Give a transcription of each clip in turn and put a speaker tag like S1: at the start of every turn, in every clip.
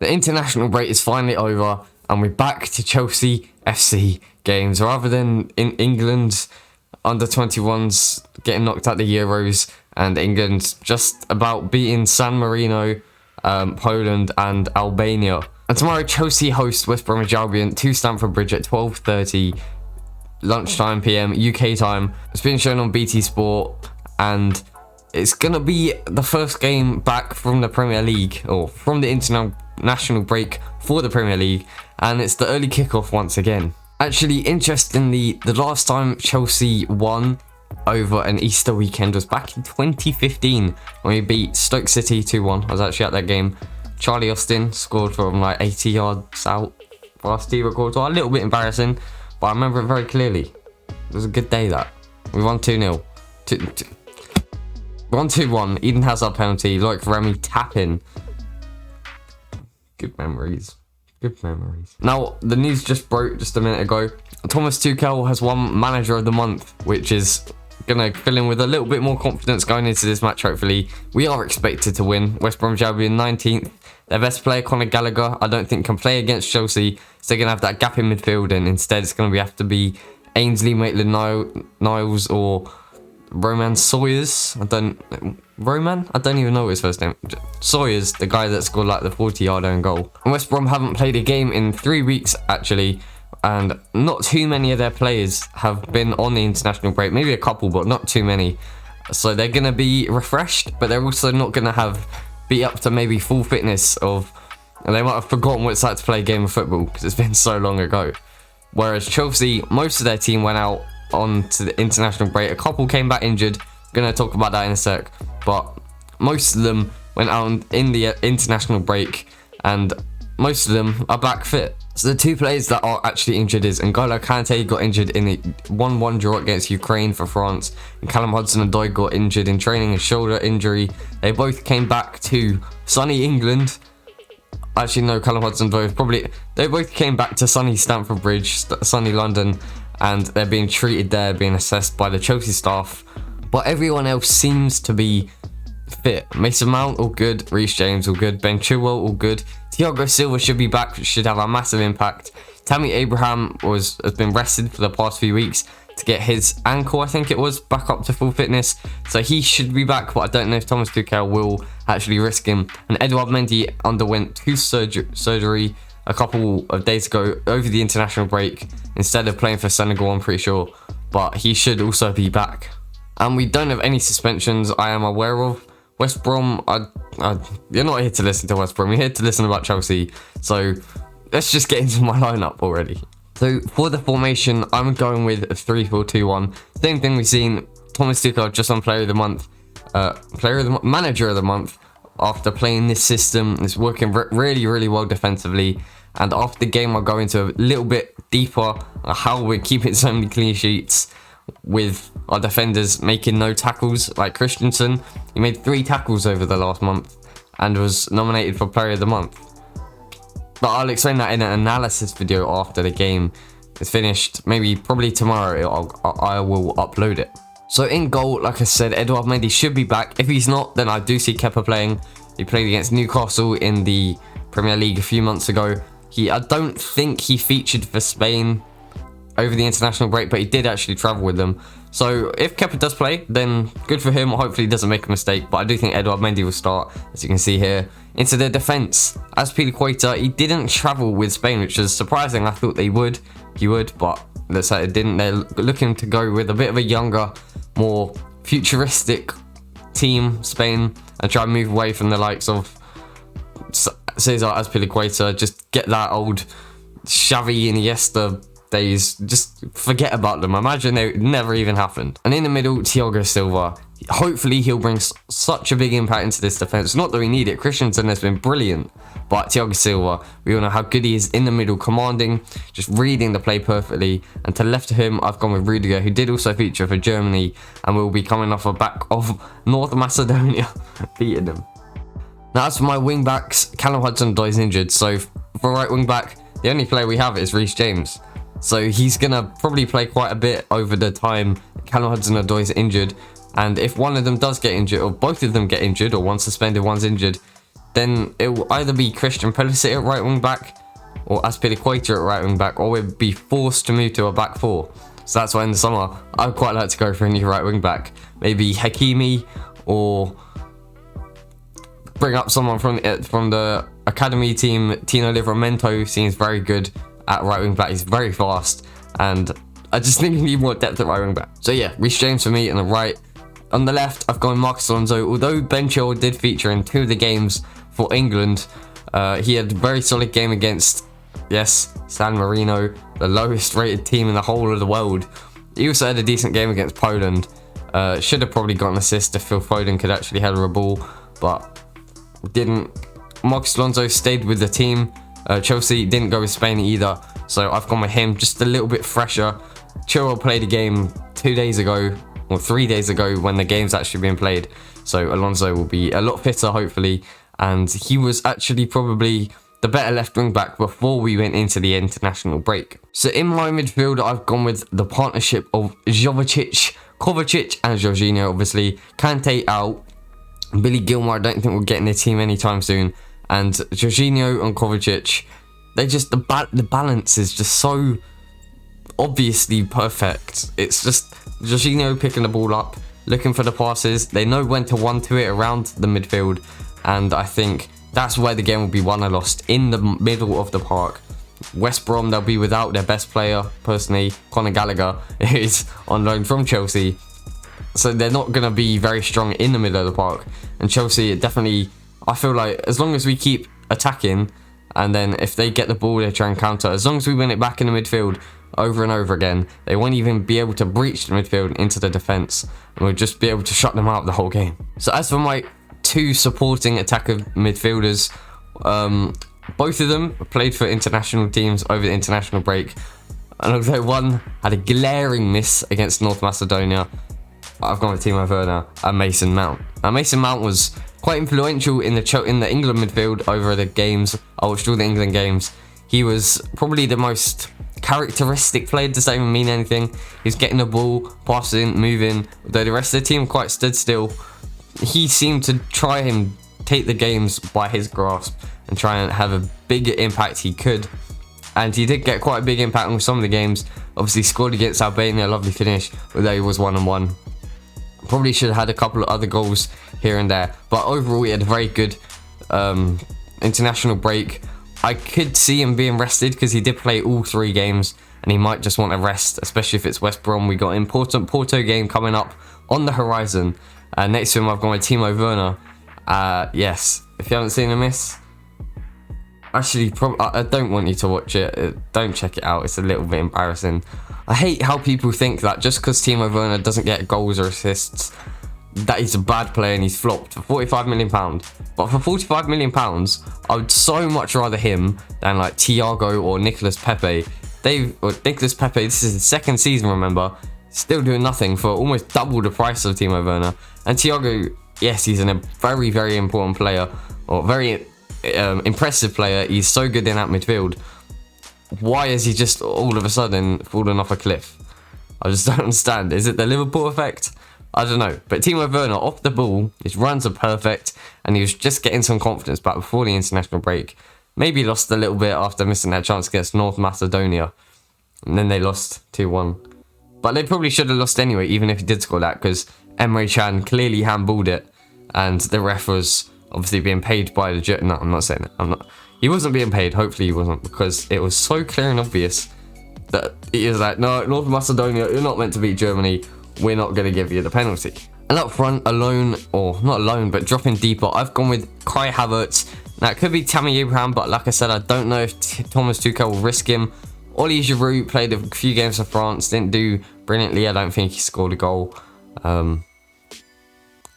S1: The international break is finally over and we're back to Chelsea FC games. Rather than in England's under-21s getting knocked out the Euros and England just about beating San Marino, Poland and Albania. And tomorrow Chelsea host West Bromwich Albion to Stamford Bridge at 12:30 lunchtime PM UK time. It's being shown on BT Sport and it's going to be the first game back from the Premier League, or from the international break for the Premier League, and it's the early kickoff once again. Actually, interestingly, the last time Chelsea won over an Easter weekend was back in 2015 when we beat Stoke City 2-1. I was actually at that game. Charlie Austin scored from like 80 yards out for us to record. So a little bit embarrassing, but I remember it very clearly. It was a good day that. We won 2-0. 1-2-1. Eden Hazard penalty. Like Remy tapping. Good memories. Good memories. Now, the news just broke just a minute ago. Thomas Tuchel has won Manager of the Month, which is going to fill in with a little bit more confidence going into this match, hopefully. We are expected to win. West Bromwich Albion 19th. Their best player, Conor Gallagher, I don't think can play against Chelsea. So they're going to have that gap in midfield, and instead it's going to have to be Ainsley, Maitland-Niles, or Roman Sawyers. Roman? I don't even know his first name. Sawyers, the guy that scored like the 40-yarder in goal. And West Brom haven't played a game in 3 weeks, actually. And not too many of their players have been on the international break. Maybe a couple, but not too many. So they're going to be refreshed, but they're also not going to be up to maybe full fitness of... And they might have forgotten what it's like to play a game of football because it's been so long ago. Whereas Chelsea, most of their team went out on to the international break. A couple came back injured. Going to talk about that in a sec. But most of them went out in the international break, and most of them are back fit. So the two players that are actually injured is N'Golo Kante got injured in the 1-1 draw against Ukraine for France, and Callum Hudson and Odoi got injured in training, a shoulder injury. They both came back to sunny England. Actually, no, Callum Hudson and Odoi they both came back to sunny Stamford Bridge, sunny London, and they're being treated there, being assessed by the Chelsea staff. But everyone else seems to be fit. Mason Mount, all good. Reece James, all good. Ben Chilwell, all good. Thiago Silva should be back, which should have a massive impact. Tammy Abraham has been rested for the past few weeks to get his ankle, I think it was, back up to full fitness. So he should be back, but I don't know if Thomas Tuchel will actually risk him. And Edouard Mendy underwent tooth surgery a couple of days ago over the international break instead of playing for Senegal, I'm pretty sure. But he should also be back. And we don't have any suspensions I am aware of. West Brom, you're not here to listen to West Brom, you're here to listen about Chelsea. So let's just get into my lineup already. So for the formation, I'm going with a 3-4-2-1. Same thing we've seen. Thomas Tuchel just on Manager of the Month after playing this system. It's working really, really well defensively. And after the game, I'll go into a little bit deeper on how we're keeping so many clean sheets with our defenders making no tackles. Like Christensen, he made 3 tackles over the last month and was nominated for Player of the Month. But I'll explain that in an analysis video after the game is finished. Probably tomorrow I will upload it. So in goal, like I said, Edouard Mendy should be back. If he's not, then I do see Kepa playing. He played against Newcastle in the Premier League a few months ago. I don't think he featured for Spain over the international break, but he did actually travel with them. So if Kepa does play, then good for him. Hopefully he doesn't make a mistake, but I do think Edouard Mendy will start, as you can see here. Into the defence, Azpilicueta, he didn't travel with Spain, which is surprising. I thought he would, but let's say it didn't. They're looking to go with a bit of a younger, more futuristic team, Spain, and try and move away from the likes of Cesar Azpilicueta. Just get that old Xavi, Iniesta days, just forget about them. Imagine they never even happened. And in the middle, Thiago Silva. Hopefully he'll bring such a big impact into this defense. Not that we need it. Christensen has been brilliant, but Thiago Silva, we all know how good he is in the middle, commanding, just reading the play perfectly. And to the left of him, I've gone with Rudiger, who did also feature for Germany and will be coming off the back of North Macedonia beating them. Now, as for my wing backs, Callum Hudson-Odoi is injured, so for right wing back, the only player we have is Reece James. So he's going to probably play quite a bit over the time Callum Hudson-Odoi is injured. And if one of them does get injured, or both of them get injured, or one's suspended, one's injured, then it will either be Christian Pulisic at right wing back or Azpilicueta at right wing back, or we'll be forced to move to a back four. So that's why in the summer, I'd quite like to go for a new right wing back. Maybe Hakimi, or bring up someone from the academy team. Tino Livramento seems very good at right wing back. He's very fast, and I just think we need more depth at right wing back. So yeah, Reece James for me on the right. On the left, I've gone Marcus Alonso. Although Ben Chilwell did feature in 2 of the games for England, he had a very solid game against, yes, San Marino, the lowest rated team in the whole of the world. He also had a decent game against Poland. Should have probably got an assist if Phil Foden could actually header a ball, but didn't. Marcus Alonso stayed with the team. Chelsea didn't go with Spain either, so I've gone with him, just a little bit fresher. Chilwell played a game 2 days ago, or 3 days ago, when the game's actually being played, so Alonso will be a lot fitter hopefully, and he was actually probably the better left wing back before we went into the international break. So in my midfield, I've gone with the partnership of Kovacic, and Jorginho, obviously. Kante out. Billy Gilmour, I don't think we'll get in the team anytime soon. And Jorginho and Kovacic, they just, the balance is just so obviously perfect. It's just Jorginho picking the ball up, looking for the passes. They know when to 1-2 it around the midfield, and I think that's where the game will be won or lost, in the middle of the park. West Brom, they'll be without their best player, personally, Conor Gallagher, who is on loan from Chelsea. So they're not going to be very strong in the middle of the park. And Chelsea, definitely, I feel like as long as we keep attacking, and then if they get the ball, they try and counter. As long as we win it back in the midfield over and over again, they won't even be able to breach the midfield into the defence. And we'll just be able to shut them out the whole game. So as for my 2 supporting attacker midfielders, both of them played for international teams over the international break. And although one had a glaring miss against North Macedonia, I've gone with Timo Werner and Mason Mount. Now Mason Mount was quite influential in the England midfield over the games. I watched all the England games. He was probably the most characteristic player. Does that even mean anything? He's getting the ball, passing, moving. Though the rest of the team quite stood still, he seemed to try and take the games by his grasp and try and have a bigger impact he could. And he did get quite a big impact on some of the games. Obviously scored against Albania, lovely finish, although he was 1-1. Probably should have had a couple of other goals here and there, but overall he had a very good international break. I could see him being rested because he did play all 3 games, and he might just want a rest, especially if it's West Brom. We got an important Porto game coming up on the horizon. Next to him, I've gone with Timo Werner. Yes, if you haven't seen him miss, actually, I don't want you to watch it. Don't check it out. It's a little bit embarrassing. I hate how people think that just because Timo Werner doesn't get goals or assists, that he's a bad player and he's flopped for £45 million. But for £45 million, I would so much rather him than like Thiago or Nicolas Pepe. Nicolas Pepe, this is his 2nd season, remember, still doing nothing for almost double the price of Timo Werner. And Thiago, yes, he's a very, very important player, or very impressive player. He's so good in that midfield. Why is he just all of a sudden fallen off a cliff? I just don't understand. Is it the Liverpool effect? I don't know. But Timo Werner, off the ball, his runs are perfect, and he was just getting some confidence back before the international break. Maybe lost a little bit after missing that chance against North Macedonia, and then they lost 2-1. But they probably should have lost anyway, even if he did score that, because Emre Can clearly handballed it, and the ref was obviously being paid by the... No, I'm not saying that. He wasn't being paid. Hopefully he wasn't, because it was so clear and obvious that he was like, no, North Macedonia, you're not meant to beat Germany. We're not going to give you the penalty. And up front, alone, or not alone, but dropping deeper, I've gone with Kai Havertz. Now, it could be Tammy Abraham, but like I said, I don't know if Thomas Tuchel will risk him. Ollie Giroud played a few games for France, didn't do brilliantly. I don't think he scored a goal.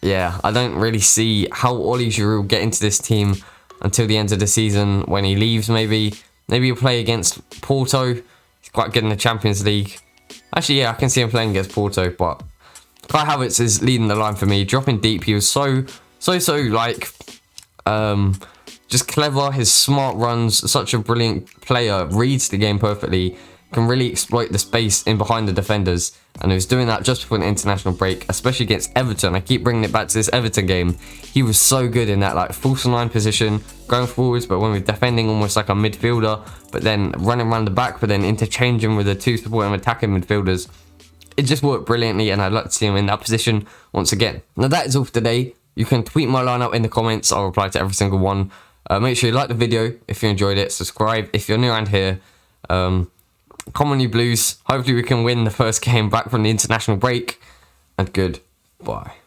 S1: Yeah, I don't really see how Ollie Giroud will get into this team until the end of the season when he leaves, maybe. Maybe he'll play against Porto. He's quite good in the Champions League. Actually, yeah, I can see him playing against Porto, but Kai Havertz is leading the line for me. Dropping deep, he was so like, just clever. His smart runs, such a brilliant player, reads the game perfectly. can really exploit the space in behind the defenders, and he was doing that just before an international break, especially against Everton. I keep bringing it back to this Everton game. He was so good in that like false 9 position, going forwards, but when we're defending almost like a midfielder, but then running around the back, but then interchanging with the 2 supporting attacking midfielders. It just worked brilliantly, and I'd like to see him in that position once again. Now that is all for today. You can tweet my lineup in the comments. I'll reply to every single one. Make sure you like the video if you enjoyed it. Subscribe if you're new around here. Come on, you Blues. Hopefully we can win the first game back from the international break. And goodbye.